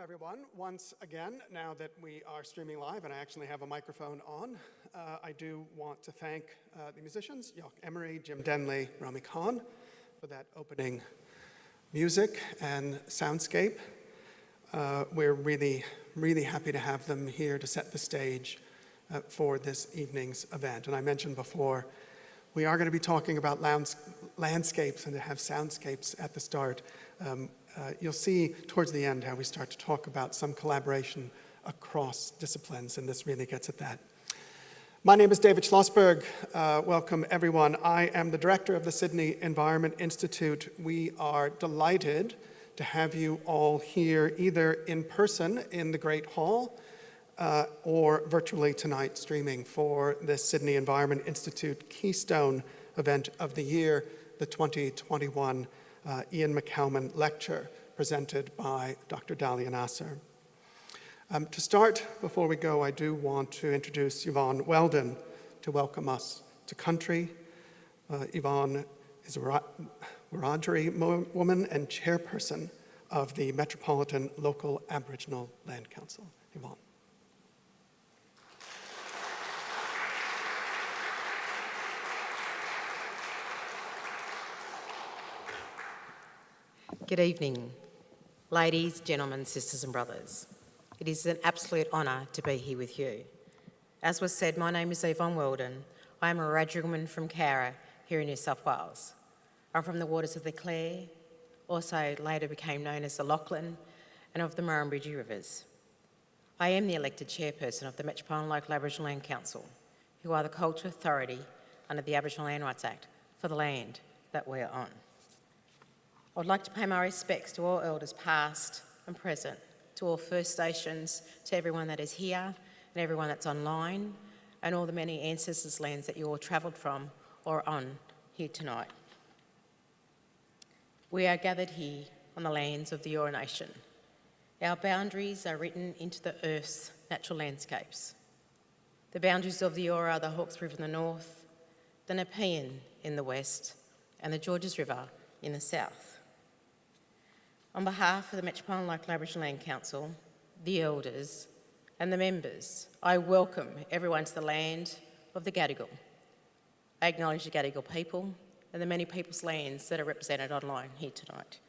Welcome everyone, once again, now that we are streaming live and I actually have a microphone on. I do want to thank the musicians, Jacques, Emery, Jim Denley, Romy, Caen, for that opening music and soundscape. We're really happy to have them here to set the stage for this evening's event. And I mentioned before, we are going to be talking about landscapes and to have soundscapes at the start. You'll see towards the end how we start to talk about some collaboration across disciplines, and this really gets at that. My name is David Schlosberg. Welcome, everyone. I am the director of the Sydney Environment Institute. We are delighted to have you all here, either in person in the Great Hall or virtually tonight streaming for the Sydney Environment Institute Keystone event of the year, the 2021 Iain McCalman Lecture, presented by Dr. Dalia Nassar. To start, before we go, I do want to introduce Yvonne Weldon to welcome us to country. Yvonne is a Wiradjuri woman and chairperson of the Metropolitan Local Aboriginal Land Council. Yvonne. Good evening, ladies, gentlemen, sisters and brothers. It is an absolute honour to be here with you. As was said, my name is Yvonne Weldon. I am a Wiradjuri woman from Cowra here in New South Wales. I'm from the waters of the Clare, also later became known as the Lachlan, and of the Murrumbidgee Rivers. I am the elected chairperson of the Metropolitan Local Aboriginal Land Council, who are the culture authority under the Aboriginal Land Rights Act for the land that we are on. I would like to pay my respects to all elders past and present, to all First Nations, to everyone that is here and everyone that's online, and all the many ancestors' lands that you all travelled from or on here tonight. We are gathered here on the lands of the Eora Nation. Our boundaries are written into the Earth's natural landscapes. The boundaries of the Eora are the Hawkes River in the north, the Nepean in the west, and the Georges River in the south. On behalf of the Metropolitan Local Aboriginal Land Council, the elders and the members, I welcome everyone to the land of the Gadigal. I acknowledge the Gadigal people and the many people's lands that are represented online here tonight,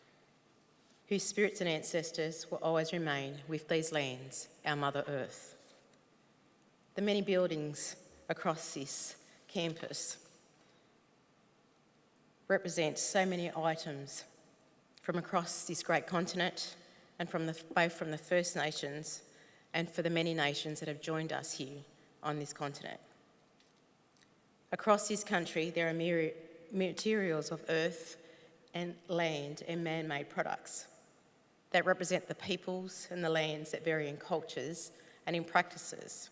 whose spirits and ancestors will always remain with these lands, our Mother Earth. The many buildings across this campus represent so many items from across this great continent and both from the First Nations and for the many nations that have joined us here on this continent. Across this country, there are materials of earth and land and man-made products that represent the peoples and the lands that vary in cultures and in practices,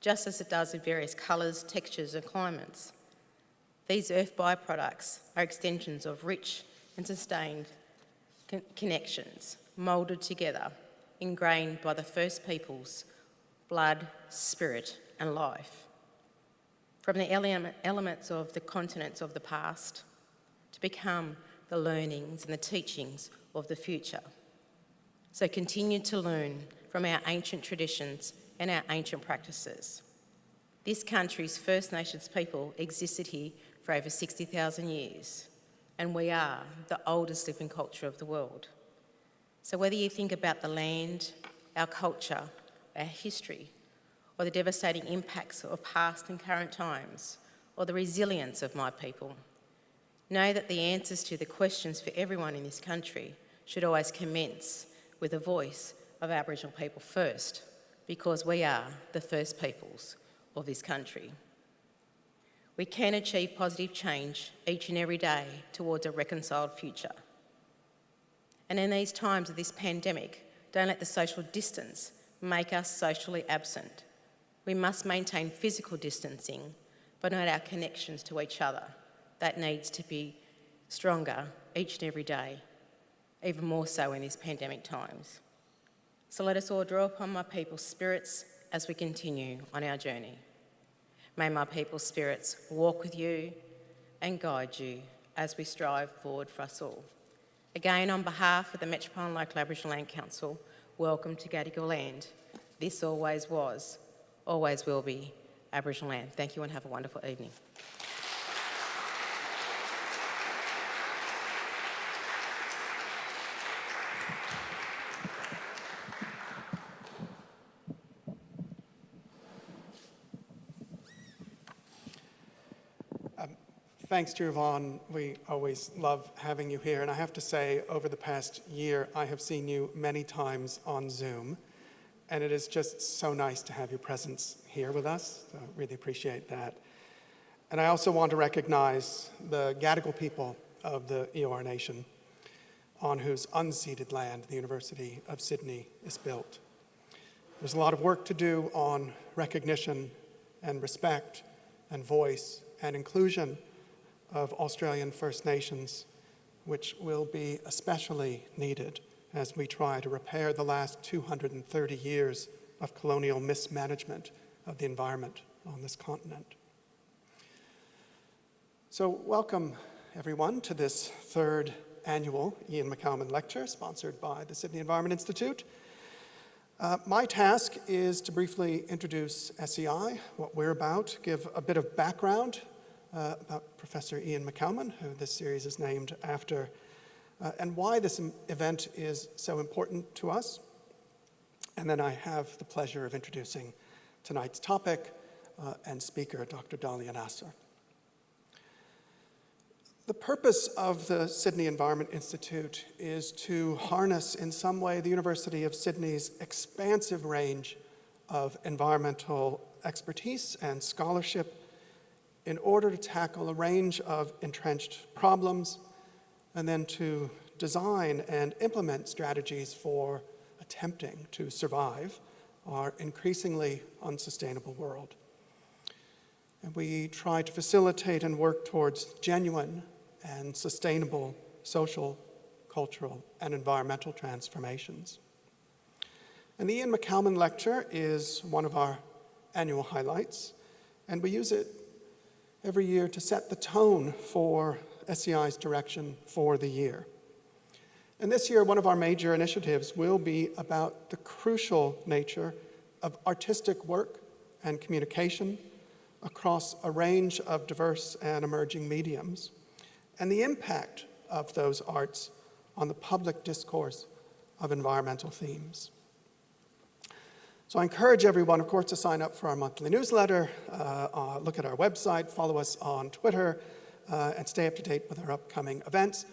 just as it does in various colours, textures and climates. These earth byproducts are extensions of rich and sustained connections, moulded together, ingrained by the first people's blood, spirit and life. From the elements of the continents of the past to become the learnings and the teachings of the future. So continue to learn from our ancient traditions and our ancient practices. This country's First Nations people existed here for over 60,000 years. And we are the oldest living culture of the world. So whether you think about the land, our culture, our history, or the devastating impacts of past and current times, or the resilience of my people, know that the answers to the questions for everyone in this country should always commence with the voice of Aboriginal people first, because we are the first peoples of this country. We can achieve positive change each and every day towards a reconciled future. And in these times of this pandemic, don't let the social distance make us socially absent. We must maintain physical distancing, but not our connections to each other. That needs to be stronger each and every day, even more so in these pandemic times. So let us all draw upon my people's spirits as we continue on our journey. May my people's spirits walk with you and guide you as we strive forward for us all. Again, on behalf of the Metropolitan Local Aboriginal Land Council, welcome to Gadigal land. This always was, always will be Aboriginal land. Thank you and have a wonderful evening. Thanks to Yvonne. We always love having you here. And I have to say, over the past year, I have seen you many times on Zoom. And it is just so nice to have your presence here with us. So I really appreciate that. And I also want to recognize the Gadigal people of the Eora Nation, on whose unceded land the University of Sydney is built. There's a lot of work to do on recognition and respect and voice and inclusion of Australian First Nations, which will be especially needed as we try to repair the last 230 years of colonial mismanagement of the environment on this continent. So welcome, everyone, to this third annual Iain McCalman Lecture, sponsored by the Sydney Environment Institute. My task is to briefly introduce SEI, what we're about, give a bit of background about Professor Iain McCalman, who this series is named after, and why this event is so important to us. And then I have the pleasure of introducing tonight's topic and speaker, Dr. Dalia Nassar. The purpose of the Sydney Environment Institute is to harness in some way the University of Sydney's expansive range of environmental expertise and scholarship in order to tackle a range of entrenched problems and then to design and implement strategies for attempting to survive our increasingly unsustainable world. And we try to facilitate and work towards genuine and sustainable social, cultural, and environmental transformations. And the Iain McCalman Lecture is one of our annual highlights, and we use it every year to set the tone for SEI's direction for the year. And this year, one of our major initiatives will be about the crucial nature of artistic work and communication across a range of diverse and emerging mediums, and the impact of those arts on the public discourse of environmental themes. So I encourage everyone, of course, to sign up for our monthly newsletter, look at our website, follow us on Twitter, and stay up to date with our upcoming events.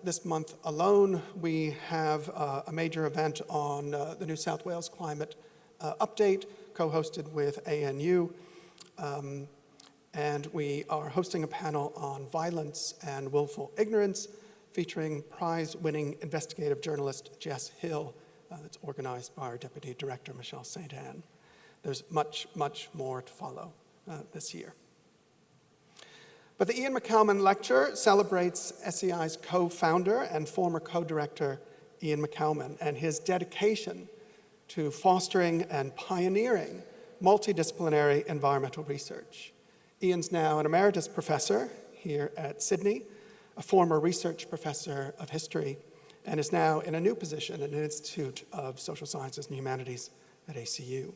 This month alone, we have a major event on the New South Wales Climate Update, co-hosted with ANU. And we are hosting a panel on violence and willful ignorance, featuring prize-winning investigative journalist Jess Hill, that's organized by our Deputy Director, Michelle St. Anne. There's much, much more to follow this year. But the Iain McCalman Lecture celebrates SEI's co-founder and former co-director, Iain McCalman, and his dedication to fostering and pioneering multidisciplinary environmental research. Iain's now an emeritus professor here at Sydney, a former research professor of history, and is now in a new position at an Institute of Social Sciences and Humanities at ACU.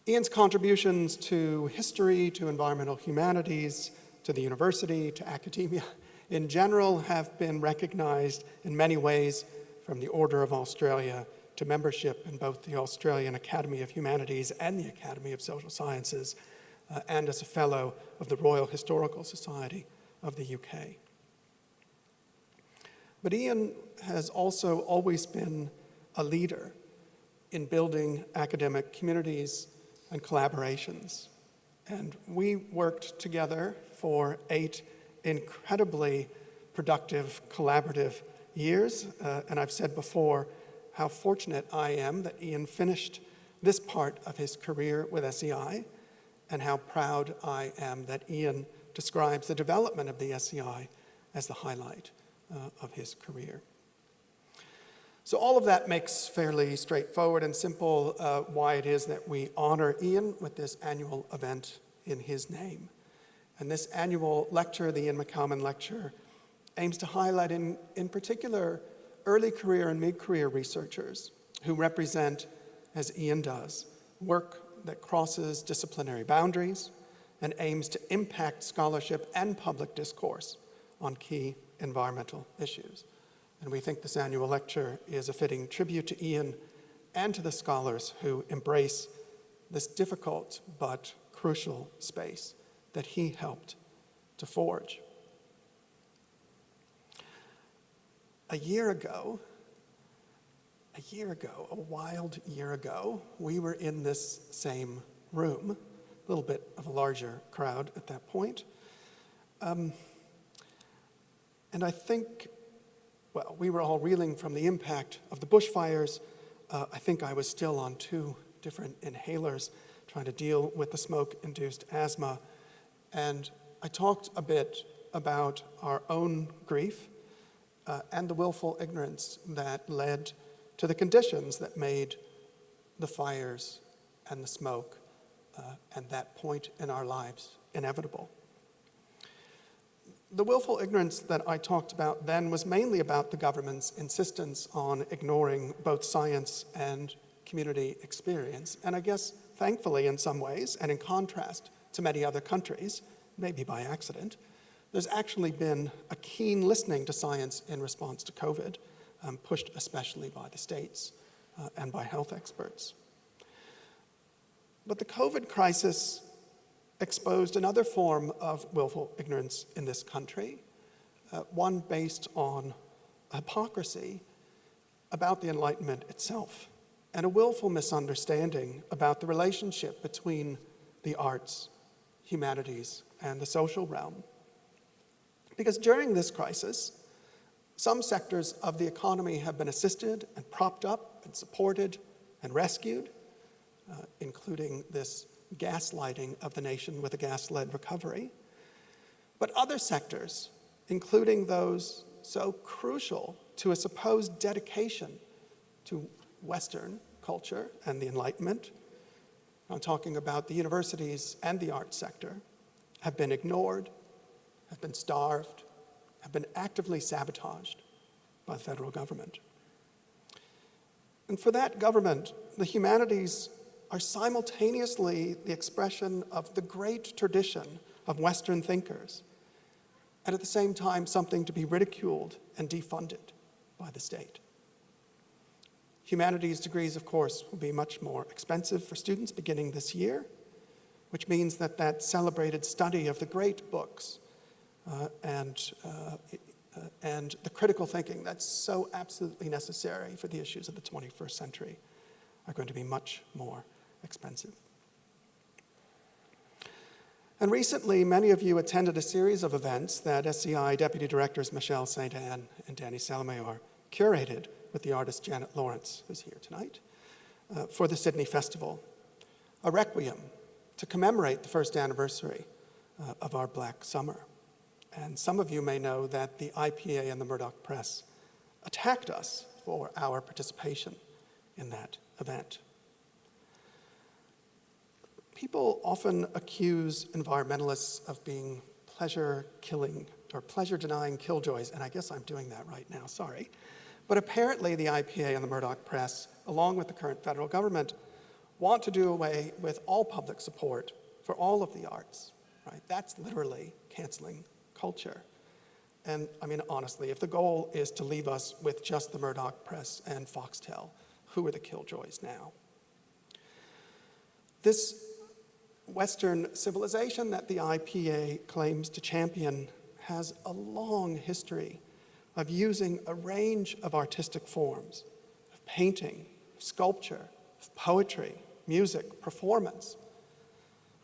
Iain's contributions to history, to environmental humanities, to the university, to academia in general have been recognized in many ways, from the Order of Australia to membership in both the Australian Academy of Humanities and the Academy of Social Sciences, and as a fellow of the Royal Historical Society of the UK. But Iain has also always been a leader in building academic communities and collaborations. And we worked together for 8 incredibly productive, collaborative years. And I've said before how fortunate I am that Iain finished this part of his career with SEI, and how proud I am that Iain describes the development of the SEI as the highlight of his career. So all of that makes fairly straightforward and simple why it is that we honor Iain with this annual event in his name. And this annual lecture, the Iain McCalman Lecture, aims to highlight in particular early career and mid-career researchers who represent, as Iain does, work that crosses disciplinary boundaries and aims to impact scholarship and public discourse on key environmental issues. And we think this annual lecture is a fitting tribute to Iain and to the scholars who embrace this difficult but crucial space that he helped to forge. A wild year ago, we were in this same room, a little bit of a larger crowd at that point. And I think, well, we were all reeling from the impact of the bushfires. I think I was still on 2 different inhalers trying to deal with the smoke-induced asthma. And I talked a bit about our own grief and the willful ignorance that led to the conditions that made the fires and the smoke and that point in our lives inevitable. The willful ignorance that I talked about then was mainly about the government's insistence on ignoring both science and community experience. And I guess, thankfully, in some ways, and in contrast to many other countries, maybe by accident, there's actually been a keen listening to science in response to COVID, pushed especially by the states and by health experts. But the COVID crisis exposed another form of willful ignorance in this country, one based on hypocrisy about the Enlightenment itself, and a willful misunderstanding about the relationship between the arts, humanities, and the social realm. Because during this crisis, some sectors of the economy have been assisted and propped up and supported and rescued, including this gaslighting of the nation with a gas-led recovery. But other sectors, including those so crucial to a supposed dedication to Western culture and the Enlightenment, I'm talking about the universities and the arts sector, have been ignored, have been starved, have been actively sabotaged by the federal government. And for that government, the humanities are simultaneously the expression of the great tradition of Western thinkers, and at the same time something to be ridiculed and defunded by the state. Humanities degrees, of course, will be much more expensive for students beginning this year, which means that that celebrated study of the great books and the critical thinking that's so absolutely necessary for the issues of the 21st century are going to be much more expensive. And recently, many of you attended a series of events that SCI Deputy Directors Michelle St. Anne and Danny Salamayor curated with the artist Janet Lawrence, who's here tonight, for the Sydney Festival, a requiem to commemorate the first anniversary of our Black Summer. And some of you may know that the IPA and the Murdoch Press attacked us for our participation in that event. People often accuse environmentalists of being pleasure-killing or pleasure-denying killjoys, and I guess I'm doing that right now, sorry. But apparently the IPA and the Murdoch Press, along with the current federal government, want to do away with all public support for all of the arts, right? That's literally canceling culture. And I mean, honestly, if the goal is to leave us with just the Murdoch Press and Foxtel, who are the killjoys now? This Western civilization that the IPA claims to champion has a long history of using a range of artistic forms, of painting, of sculpture, of poetry, music, performance,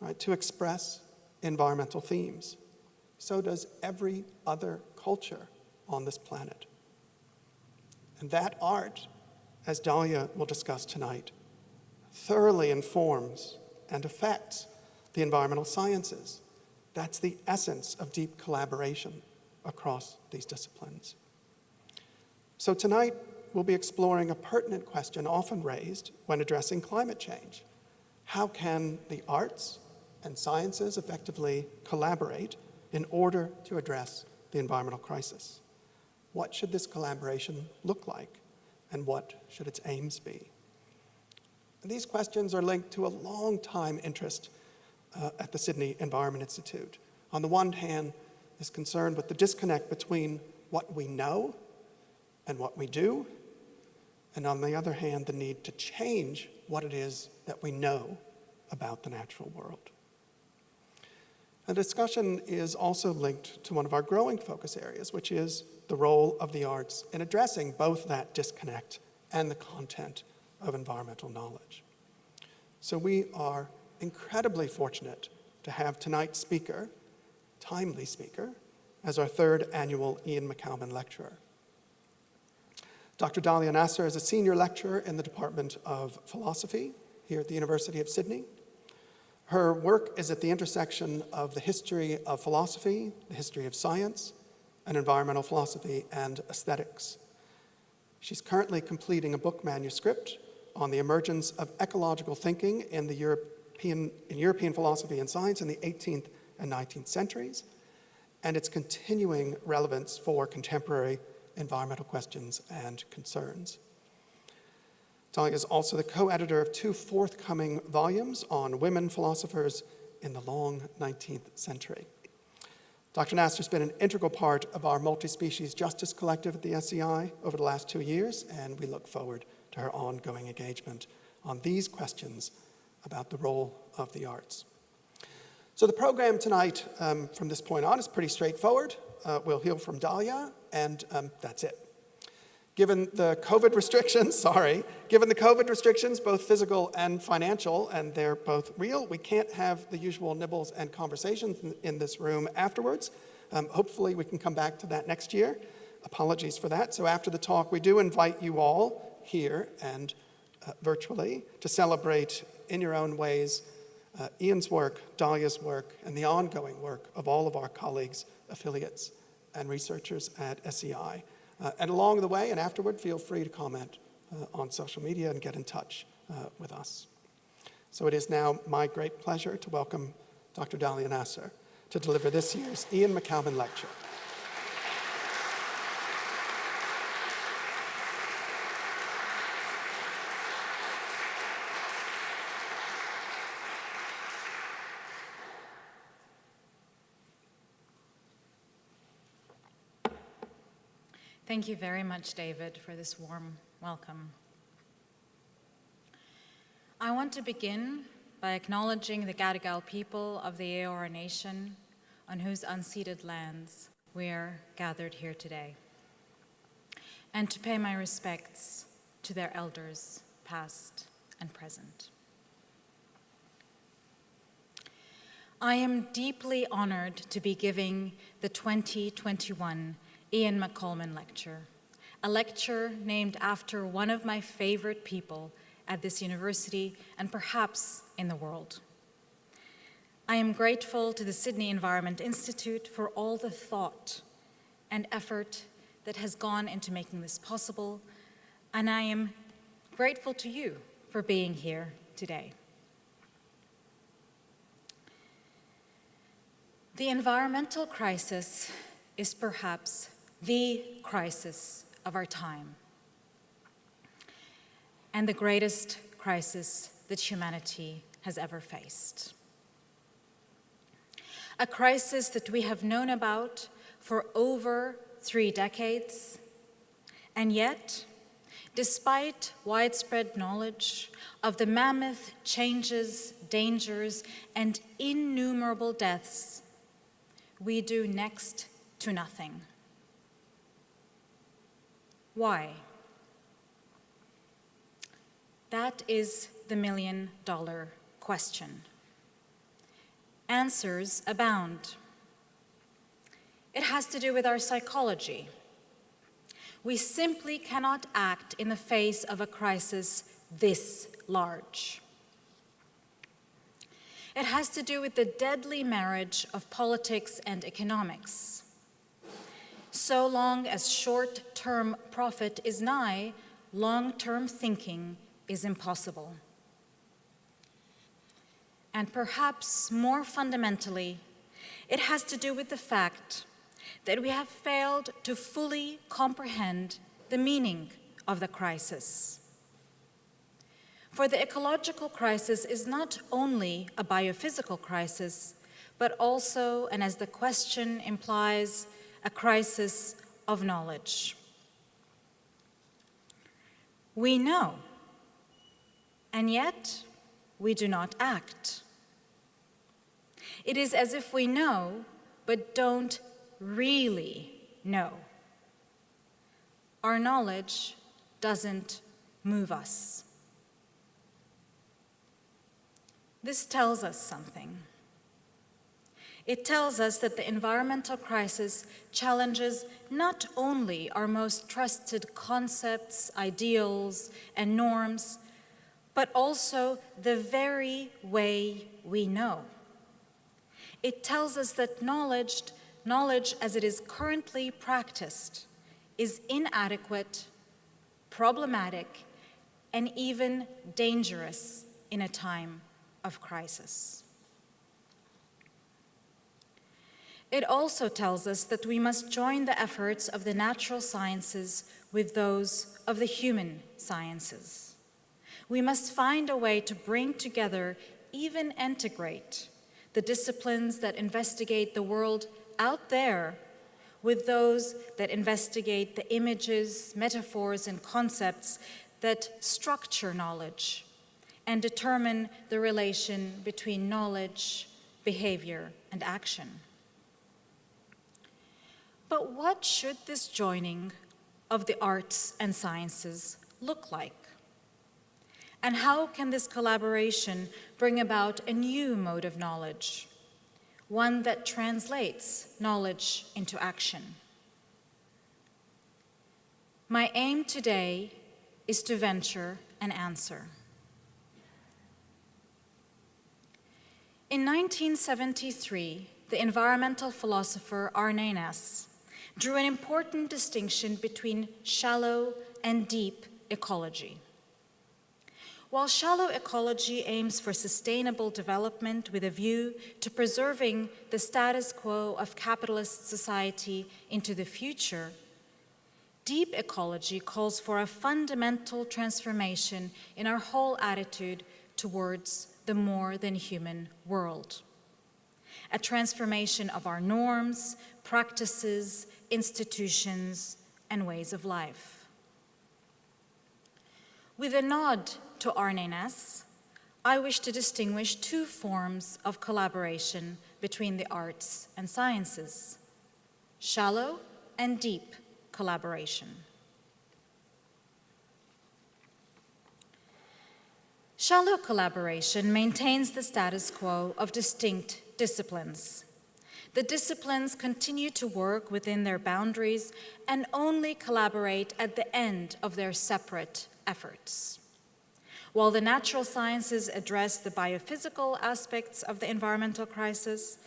right, to express environmental themes. So does every other culture on this planet. And that art, as Dalia will discuss tonight, thoroughly informs and affects the environmental sciences. That's the essence of deep collaboration across these disciplines. So tonight, we'll be exploring a pertinent question often raised when addressing climate change. How can the arts and sciences effectively collaborate in order to address the environmental crisis? What should this collaboration look like? and what should its aims be? And these questions are linked to a long-time interest at the Sydney Environment Institute. On the one hand, is concerned with the disconnect between what we know and what we do, and on the other hand, the need to change what it is that we know about the natural world. The discussion is also linked to one of our growing focus areas, which is the role of the arts in addressing both that disconnect and the content of environmental knowledge. So we are incredibly fortunate to have tonight's speaker, timely speaker, as our third annual Iain McCalman Lecturer. Dr. Dalia Nassar is a senior lecturer in the Department of Philosophy here at the University of Sydney. Her work is at the intersection of the history of philosophy, the history of science, and environmental philosophy and aesthetics. She's currently completing a book manuscript on the emergence of ecological thinking in European philosophy and science in the 18th and 19th centuries, and its continuing relevance for contemporary environmental questions and concerns. Dalia is also the co-editor of 2 forthcoming volumes on women philosophers in the long 19th century. Dr. Nassar has been an integral part of our multi-species justice collective at the SEI over the last 2 years, and we look forward to her ongoing engagement on these questions about the role of the arts. So the program tonight, from this point on, is pretty straightforward. We'll hear from Dalia, and that's it. Given the COVID restrictions, both physical and financial, and they're both real, we can't have the usual nibbles and conversations in this room afterwards. Hopefully we can come back to that next year. Apologies for that. So after the talk, we do invite you all here and virtually to celebrate in your own ways Iain's work, Dalia's work, and the ongoing work of all of our colleagues, affiliates, and researchers at SEI. And along the way and afterward, feel free to comment on social media and get in touch with us. So it is now my great pleasure to welcome Dr. Dalia Nassar to deliver this year's Iain McCalman Lecture. Thank you very much, David, for this warm welcome. I want to begin by acknowledging the Gadigal people of the Eora Nation, on whose unceded lands we are gathered here today, and to pay my respects to their elders, past and present. I am deeply honored to be giving the 2021 Iain McCalman Lecture, a lecture named after one of my favorite people at this university and perhaps in the world. I am grateful to the Sydney Environment Institute for all the thought and effort that has gone into making this possible, and I am grateful to you for being here today. The environmental crisis is perhaps the crisis of our time, and the greatest crisis that humanity has ever faced. A crisis that we have known about for over 3 decades, and yet, despite widespread knowledge of the mammoth changes, dangers, and innumerable deaths, we do next to nothing. Why? That is the million-dollar question. Answers abound. It has to do with our psychology. We simply cannot act in the face of a crisis this large. It has to do with the deadly marriage of politics and economics. So long as short-term profit is nigh, long-term thinking is impossible. And perhaps more fundamentally, it has to do with the fact that we have failed to fully comprehend the meaning of the crisis. For the ecological crisis is not only a biophysical crisis, but also, and as the question implies, a crisis of knowledge. We know, and yet we do not act. It is as if we know, but don't really know. Our knowledge doesn't move us. This tells us something. It tells us that the environmental crisis challenges not only our most trusted concepts, ideals, and norms, but also the very way we know. It tells us that knowledge as it is currently practiced is inadequate, problematic, and even dangerous in a time of crisis. It also tells us that we must join the efforts of the natural sciences with those of the human sciences. We must find a way to bring together, even integrate, the disciplines that investigate the world out there with those that investigate the images, metaphors, and concepts that structure knowledge and determine the relation between knowledge, behavior, and action. But what should this joining of the arts and sciences look like? And how can this collaboration bring about a new mode of knowledge, one that translates knowledge into action? My aim today is to venture an answer. In 1973, the environmental philosopher Iain Nassar drew an important distinction between shallow and deep ecology. While shallow ecology aims for sustainable development with a view to preserving the status quo of capitalist society into the future, deep ecology calls for a fundamental transformation in our whole attitude towards the more than human world. A transformation of our norms, practices, institutions, and ways of life. With a nod to Iain Nassar, I wish to distinguish two forms of collaboration between the arts and sciences: shallow and deep collaboration. Shallow collaboration maintains the status quo of distinct disciplines. The disciplines continue to work within their boundaries and only collaborate at the end of their separate efforts. While the natural sciences address the biophysical aspects of the environmental crisis,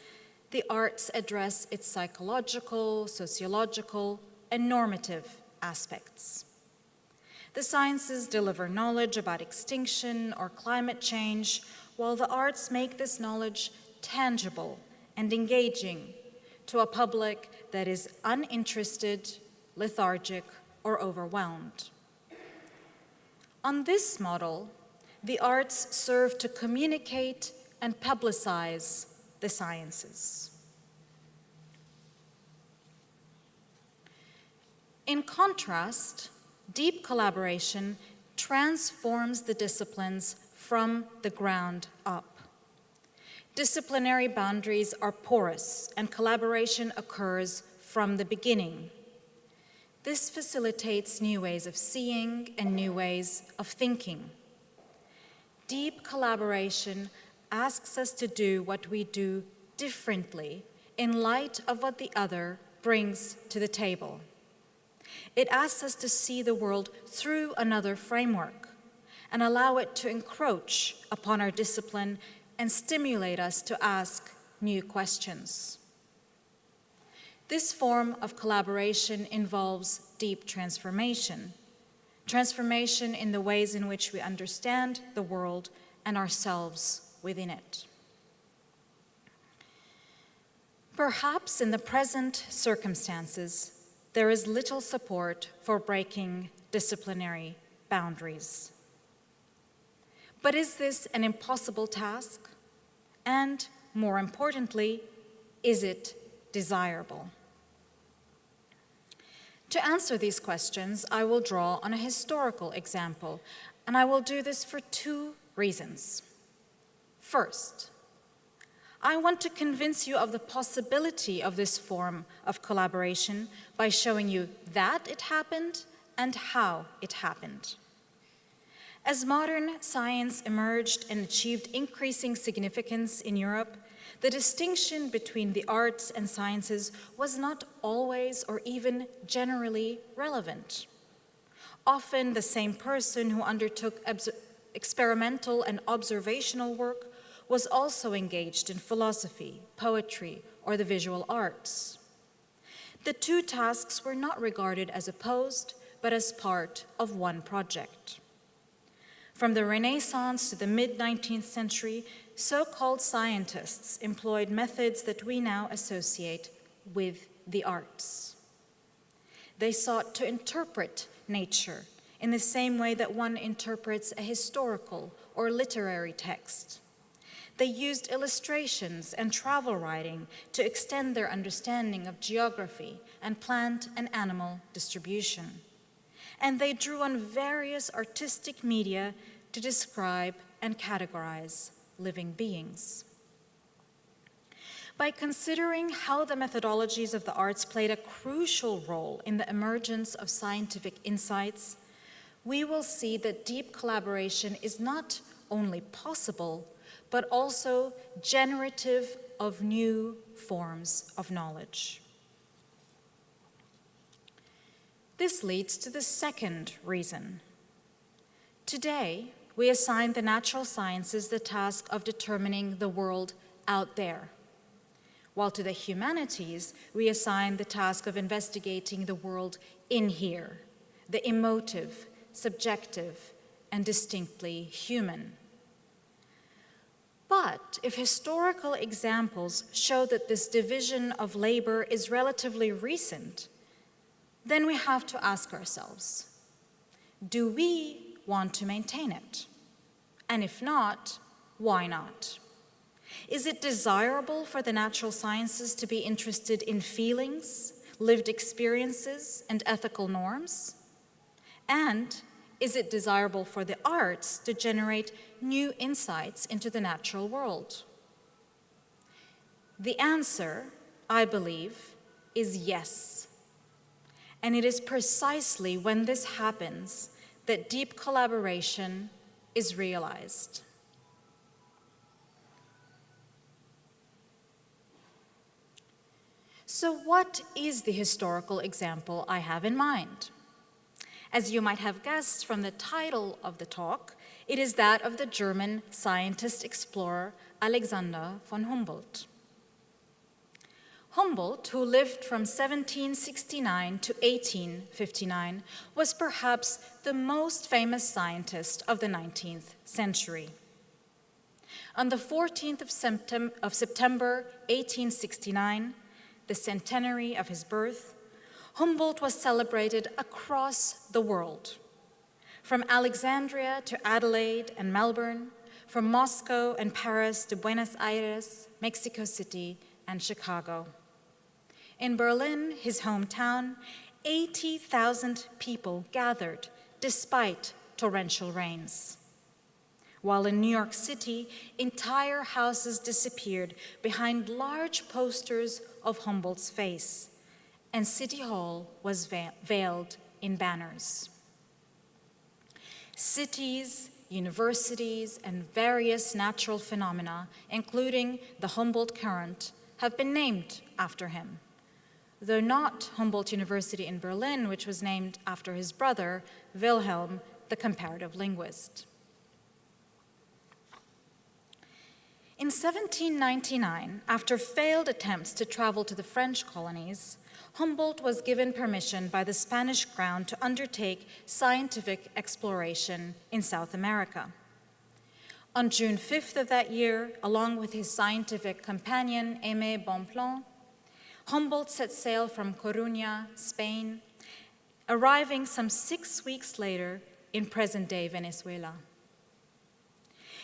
the arts address its psychological, sociological, and normative aspects. The sciences deliver knowledge about extinction or climate change, while the arts make this knowledge tangible and engaging to a public that is uninterested, lethargic, or overwhelmed. On this model, the arts serve to communicate and publicize the sciences. In contrast, deep collaboration transforms the disciplines from the ground up. Disciplinary boundaries are porous, and collaboration occurs from the beginning. This facilitates new ways of seeing and new ways of thinking. Deep collaboration asks us to do what we do differently in light of what the other brings to the table. It asks us to see the world through another framework and allow it to encroach upon our discipline and stimulate us to ask new questions. This form of collaboration involves deep transformation in the ways in which we understand the world and ourselves within it. Perhaps in the present circumstances, there is little support for breaking disciplinary boundaries. But is this an impossible task? And more importantly, is it desirable? To answer these questions, I will draw on a historical example, and I will do this for two reasons. First, I want to convince you of the possibility of this form of collaboration by showing you that it happened and how it happened. As modern science emerged and achieved increasing significance in Europe, the distinction between the arts and sciences was not always or even generally relevant. Often the same person who undertook experimental and observational work was also engaged in philosophy, poetry, or the visual arts. The two tasks were not regarded as opposed, but as part of one project. From the Renaissance to the mid-19th century, so-called scientists employed methods that we now associate with the arts. They sought to interpret nature in the same way that one interprets a historical or literary text. They used illustrations and travel writing to extend their understanding of geography and plant and animal distribution. And they drew on various artistic media to describe and categorize living beings. By considering how the methodologies of the arts played a crucial role in the emergence of scientific insights, we will see that deep collaboration is not only possible, but also generative of new forms of knowledge. This leads to the second reason. Today, we assign the natural sciences the task of determining the world out there, while to the humanities, we assign the task of investigating the world in here, the emotive, subjective, and distinctly human. But if historical examples show that this division of labor is relatively recent, then we have to ask ourselves, do we want to maintain it? And if not, why not? Is it desirable for the natural sciences to be interested in feelings, lived experiences, and ethical norms? And is it desirable for the arts to generate new insights into the natural world? The answer, I believe, is yes. And it is precisely when this happens that deep collaboration is realized. So what is the historical example I have in mind? As you might have guessed from the title of the talk, it is that of the German scientist-explorer Alexander von Humboldt. Humboldt, who lived from 1769 to 1859, was perhaps the most famous scientist of the 19th century. On the 14th of September 1869, the centenary of his birth, Humboldt was celebrated across the world, from Alexandria to Adelaide and Melbourne, from Moscow and Paris to Buenos Aires, Mexico City, and Chicago. In Berlin, his hometown, 80,000 people gathered despite torrential rains. While in New York City, entire houses disappeared behind large posters of Humboldt's face, and City Hall was veiled in banners. Cities, universities, and various natural phenomena, including the Humboldt Current, have been named after him, though not Humboldt University in Berlin, which was named after his brother, Wilhelm, the comparative linguist. In 1799, after failed attempts to travel to the French colonies, Humboldt was given permission by the Spanish crown to undertake scientific exploration in South America. On June 5th of that year, along with his scientific companion, Aimé Bonpland, Humboldt set sail from Coruña, Spain, arriving some 6 weeks later in present-day Venezuela.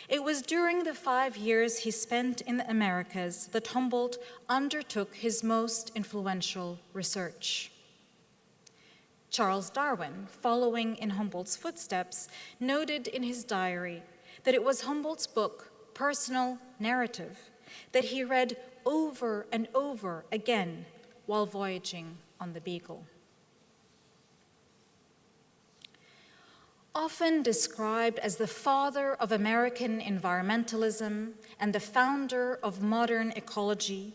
It was during the 5 years he spent in the Americas that Humboldt undertook his most influential research. Charles Darwin, following in Humboldt's footsteps, noted in his diary that it was Humboldt's book, Personal Narrative, that he read over and over again while voyaging on the Beagle. Often described as the father of American environmentalism and the founder of modern ecology,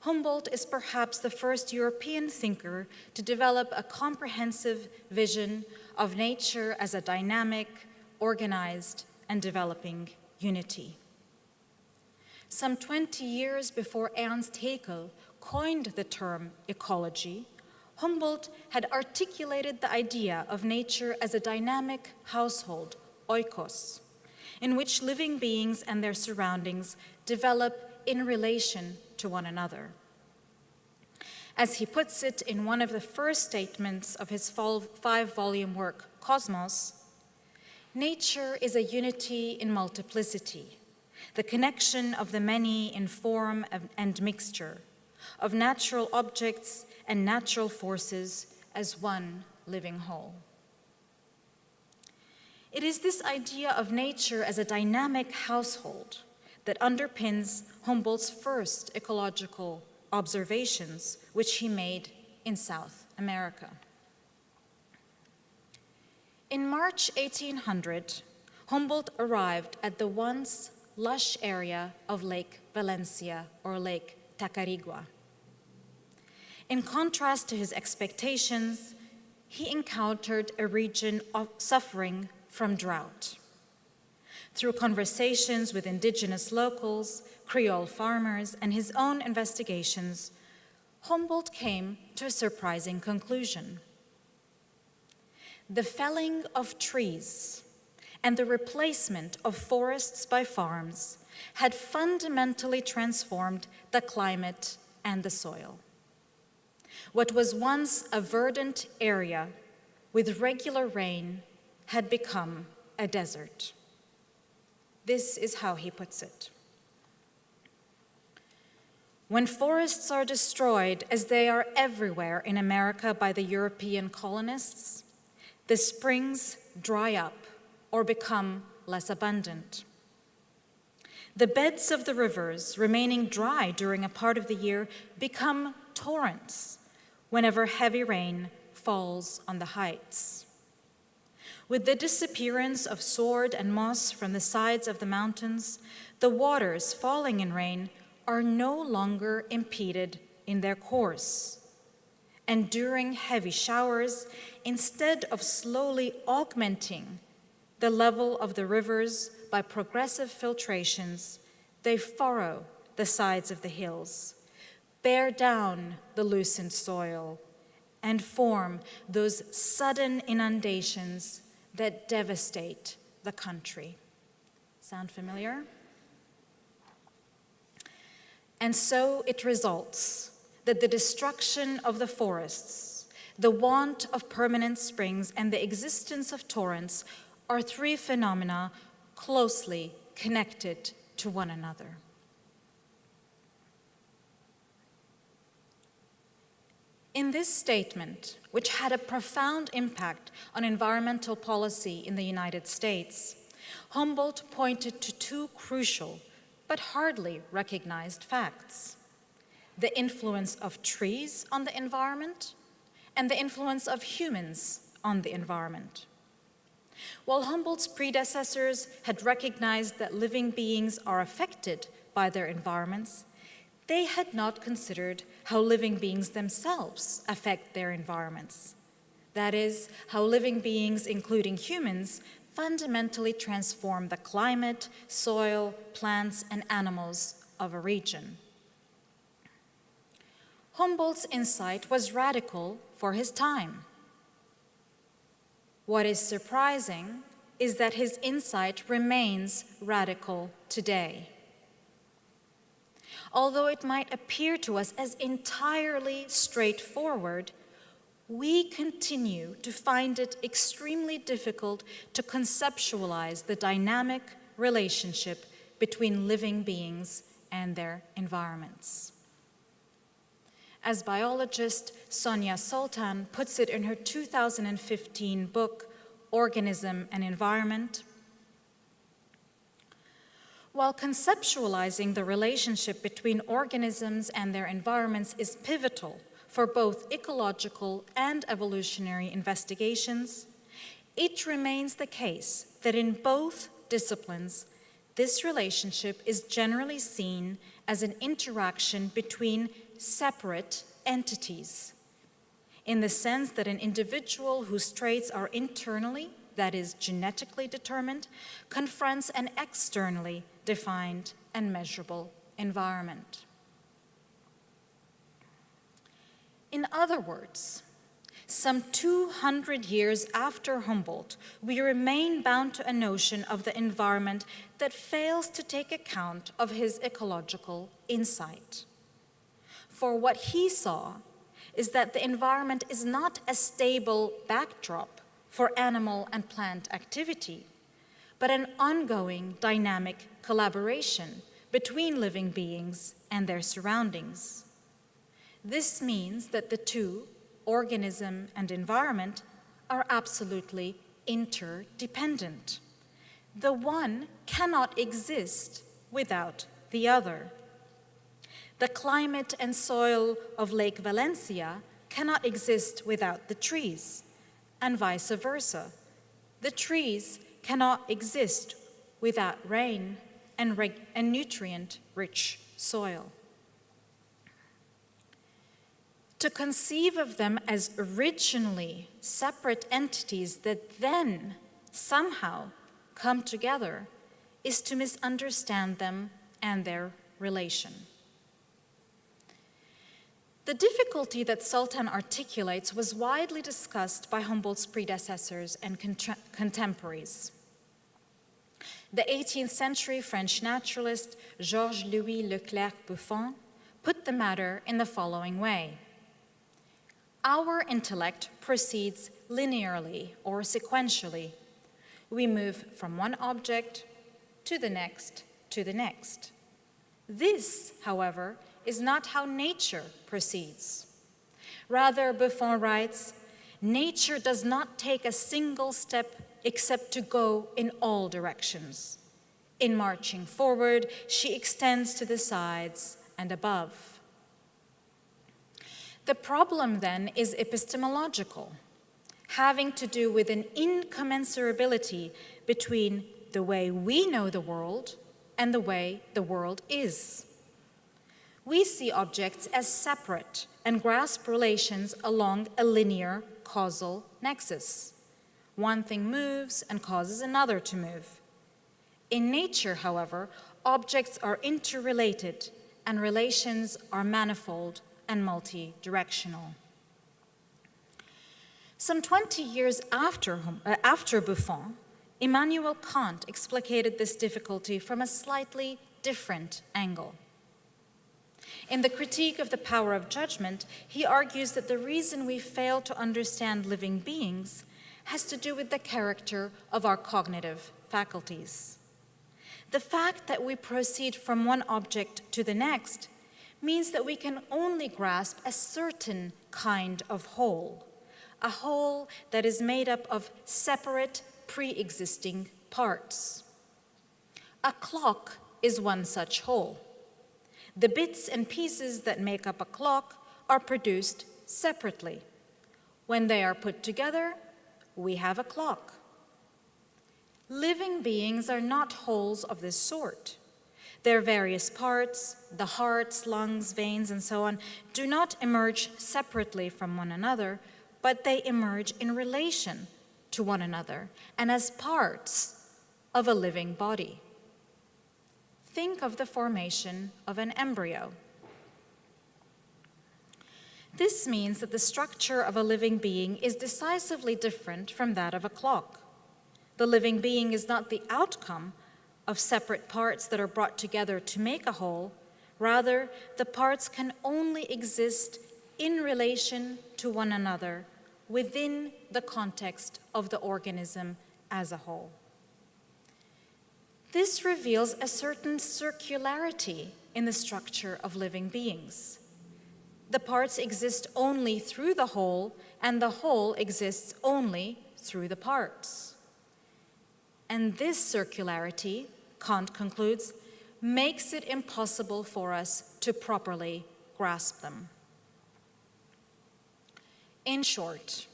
Humboldt is perhaps the first European thinker to develop a comprehensive vision of nature as a dynamic, organized, and developing unity. Some 20 years before Ernst Haeckel coined the term ecology, Humboldt had articulated the idea of nature as a dynamic household, oikos, in which living beings and their surroundings develop in relation to one another. As he puts it in one of the first statements of his 5-volume work, Cosmos, nature is a unity in multiplicity, the connection of the many in form and mixture, of natural objects and natural forces as one living whole. It is this idea of nature as a dynamic household that underpins Humboldt's first ecological observations, which he made in South America. In March 1800, Humboldt arrived at the once lush area of Lake Valencia, or Lake Tacarigua. In contrast to his expectations, he encountered a region suffering from drought. Through conversations with indigenous locals, Creole farmers, and his own investigations, Humboldt came to a surprising conclusion. The felling of trees and the replacement of forests by farms had fundamentally transformed the climate and the soil. What was once a verdant area with regular rain had become a desert. This is how he puts it. When forests are destroyed, as they are everywhere in America by the European colonists, the springs dry up or become less abundant. The beds of the rivers, remaining dry during a part of the year, become torrents whenever heavy rain falls on the heights. With the disappearance of sward and moss from the sides of the mountains, the waters falling in rain are no longer impeded in their course. And during heavy showers, instead of slowly augmenting the level of the rivers by progressive filtrations, they furrow the sides of the hills, bear down the loosened soil, and form those sudden inundations that devastate the country. Sound familiar? And so it results that the destruction of the forests, the want of permanent springs, and the existence of torrents are 3 phenomena closely connected to one another. In this statement, which had a profound impact on environmental policy in the United States, Humboldt pointed to 2 crucial but hardly recognized facts: the influence of trees on the environment and the influence of humans on the environment. While Humboldt's predecessors had recognized that living beings are affected by their environments, they had not considered how living beings themselves affect their environments. That is, how living beings, including humans, fundamentally transform the climate, soil, plants, and animals of a region. Humboldt's insight was radical for his time. What is surprising is that his insight remains radical today. although it might appear to us as entirely straightforward, we continue to find it extremely difficult to conceptualize the dynamic relationship between living beings and their environments. As biologist Sonia Sultan puts it in her 2015 book, Organism and Environment, while conceptualizing the relationship between organisms and their environments is pivotal for both ecological and evolutionary investigations, it remains the case that in both disciplines, this relationship is generally seen as an interaction between separate entities, in the sense that an individual whose traits are internally, that is, genetically determined, confronts an externally defined and measurable environment. In other words, some 200 years after Humboldt, we remain bound to a notion of the environment that fails to take account of his ecological insight. For what he saw is that the environment is not a stable backdrop for animal and plant activity, but an ongoing dynamic collaboration between living beings and their surroundings. This means that the two, organism and environment, are absolutely interdependent. The one cannot exist without the other. The climate and soil of Lake Valencia cannot exist without the trees, and vice versa. The trees cannot exist without rain and nutrient-rich soil. To conceive of them as originally separate entities that then somehow come together is to misunderstand them and their relation. The difficulty that Sultan articulates was widely discussed by Humboldt's predecessors and contemporaries. The 18th century French naturalist Georges-Louis Leclerc-Buffon put the matter in the following way. Our intellect proceeds linearly or sequentially. We move from one object to the next to the next. This, however, is not how nature proceeds. Rather, Buffon writes, nature does not take a single step except to go in all directions. In marching forward, she extends to the sides and above. The problem then is epistemological, having to do with an incommensurability between the way we know the world and the way the world is. We see objects as separate and grasp relations along a linear causal nexus. One thing moves and causes another to move. In nature, however, objects are interrelated and relations are manifold and multi-directional. Some 20 years after Buffon, Immanuel Kant explicated this difficulty from a slightly different angle. In the Critique of the Power of Judgment, he argues that the reason we fail to understand living beings has to do with the character of our cognitive faculties. The fact that we proceed from one object to the next means that we can only grasp a certain kind of whole, a whole that is made up of separate, pre-existing parts. A clock is one such whole. The bits and pieces that make up a clock are produced separately. When they are put together, we have a clock. Living beings are not wholes of this sort. Their various parts, the hearts, lungs, veins, and so on, do not emerge separately from one another, but they emerge in relation to one another and as parts of a living body. Think of the formation of an embryo. This means that the structure of a living being is decisively different from that of a clock. The living being is not the outcome of separate parts that are brought together to make a whole. Rather, the parts can only exist in relation to one another within the context of the organism as a whole. This reveals a certain circularity in the structure of living beings. The parts exist only through the whole, and the whole exists only through the parts. And this circularity, Kant concludes, makes it impossible for us to properly grasp them. In short,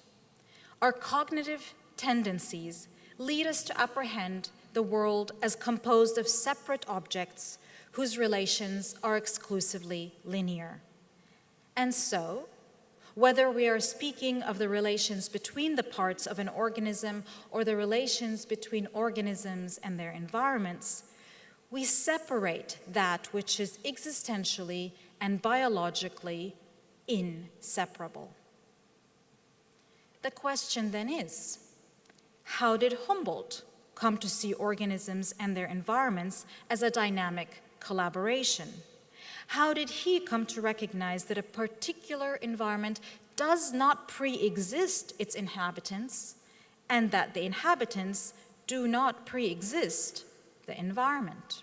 our cognitive tendencies lead us to apprehend the world as composed of separate objects whose relations are exclusively linear. And so, whether we are speaking of the relations between the parts of an organism or the relations between organisms and their environments, we separate that which is existentially and biologically inseparable. The question then is, how did Humboldt come to see organisms and their environments as a dynamic collaboration? How did he come to recognize that a particular environment does not pre-exist its inhabitants, and that the inhabitants do not pre-exist the environment?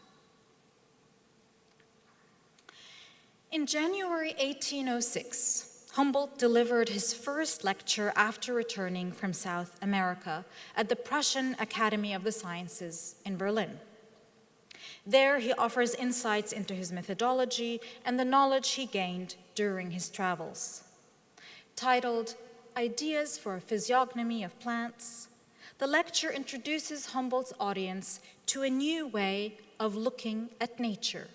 In January 1806, Humboldt delivered his first lecture after returning from South America at the Prussian Academy of the Sciences in Berlin. There, he offers insights into his methodology and the knowledge he gained during his travels. Titled Ideas for a Physiognomy of Plants, the lecture introduces Humboldt's audience to a new way of looking at nature,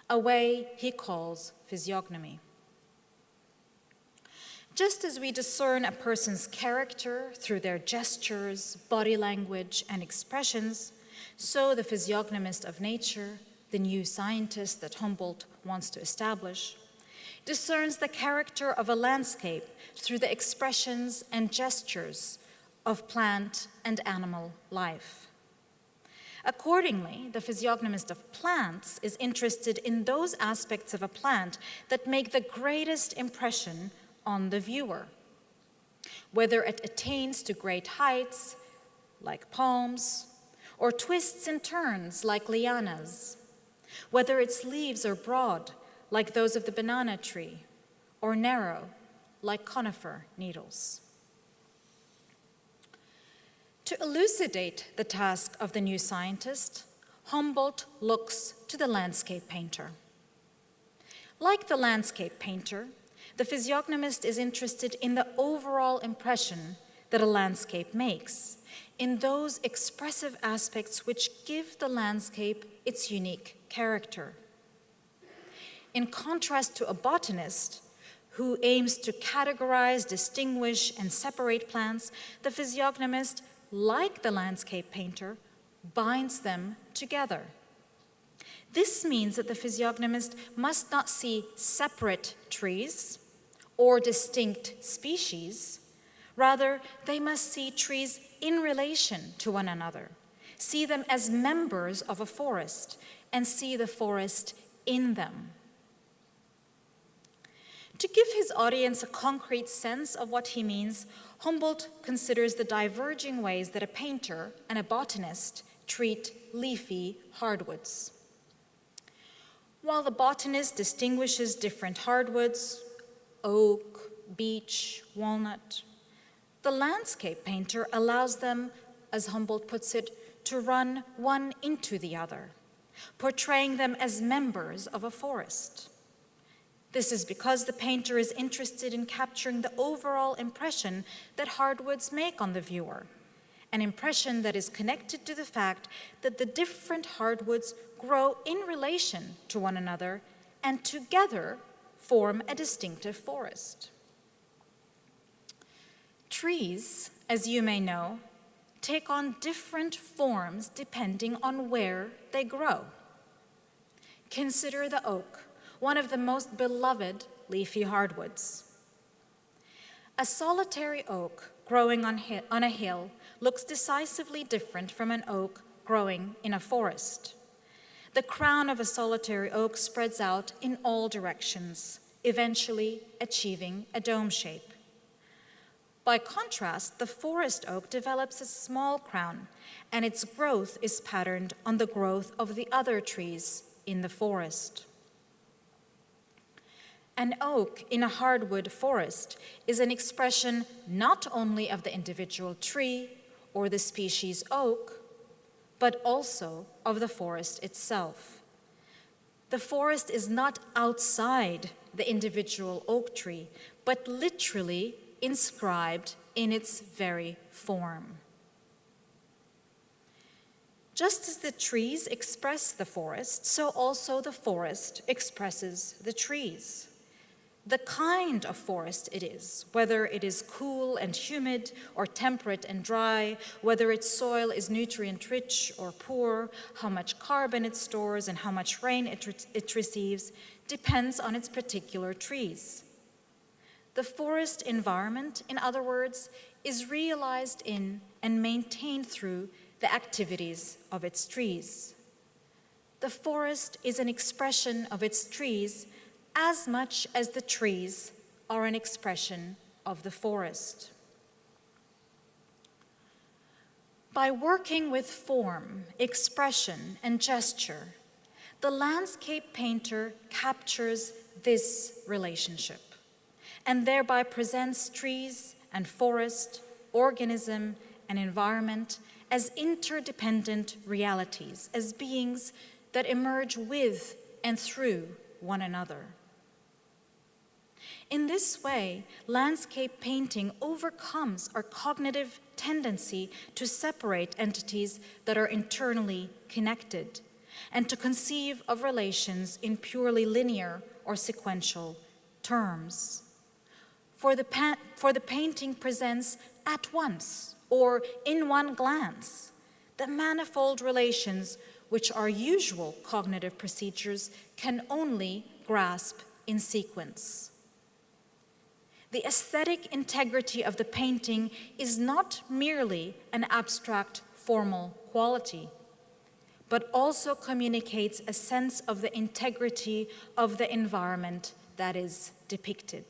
a way he calls physiognomy. Just as we discern a person's character through their gestures, body language, and expressions, so the physiognomist of nature, the new scientist that Humboldt wants to establish, discerns the character of a landscape through the expressions and gestures of plant and animal life. Accordingly, the physiognomist of plants is interested in those aspects of a plant that make the greatest impression on the viewer. Whether it attains to great heights, like palms, or twists and turns, like lianas, whether its leaves are broad, like those of the banana tree, or narrow, like conifer needles. To elucidate the task of the new scientist, Humboldt looks to the landscape painter. Like the landscape painter, the physiognomist is interested in the overall impression that a landscape makes, in those expressive aspects which give the landscape its unique character. In contrast to a botanist, who aims to categorize, distinguish, and separate plants, the physiognomist, like the landscape painter, binds them together. This means that the physiognomist must not see separate trees or distinct species. Rather, they must see trees in relation to one another, see them as members of a forest, and see the forest in them. To give his audience a concrete sense of what he means, Humboldt considers the diverging ways that a painter and a botanist treat leafy hardwoods. While the botanist distinguishes different hardwoods, oak, beech, walnut, the landscape painter allows them, as Humboldt puts it, to run one into the other, portraying them as members of a forest. This is because the painter is interested in capturing the overall impression that hardwoods make on the viewer, an impression that is connected to the fact that the different hardwoods grow in relation to one another and together form a distinctive forest. Trees, as you may know, take on different forms depending on where they grow. Consider the oak, one of the most beloved leafy hardwoods. A solitary oak growing on a hill looks decisively different from an oak growing in a forest. The crown of a solitary oak spreads out in all directions, eventually achieving a dome shape. By contrast, the forest oak develops a small crown, and its growth is patterned on the growth of the other trees in the forest. An oak in a hardwood forest is an expression not only of the individual tree or the species oak, but also of the forest itself. The forest is not outside the individual oak tree, but literally inscribed in its very form. Just as the trees express the forest, so also the forest expresses the trees. The kind of forest it is, whether it is cool and humid or temperate and dry, whether its soil is nutrient-rich or poor, how much carbon it stores and how much rain it receives, depends on its particular trees. The forest environment, in other words, is realized in and maintained through the activities of its trees. The forest is an expression of its trees as much as the trees are an expression of the forest. By working with form, expression, and gesture, the landscape painter captures this relationship and thereby presents trees and forest, organism, and environment as interdependent realities, as beings that emerge with and through one another. In this way, landscape painting overcomes our cognitive tendency to separate entities that are internally connected and to conceive of relations in purely linear or sequential terms. For the painting presents at once, or in one glance, the manifold relations which our usual cognitive procedures can only grasp in sequence. The aesthetic integrity of the painting is not merely an abstract formal quality, but also communicates a sense of the integrity of the environment that is depicted.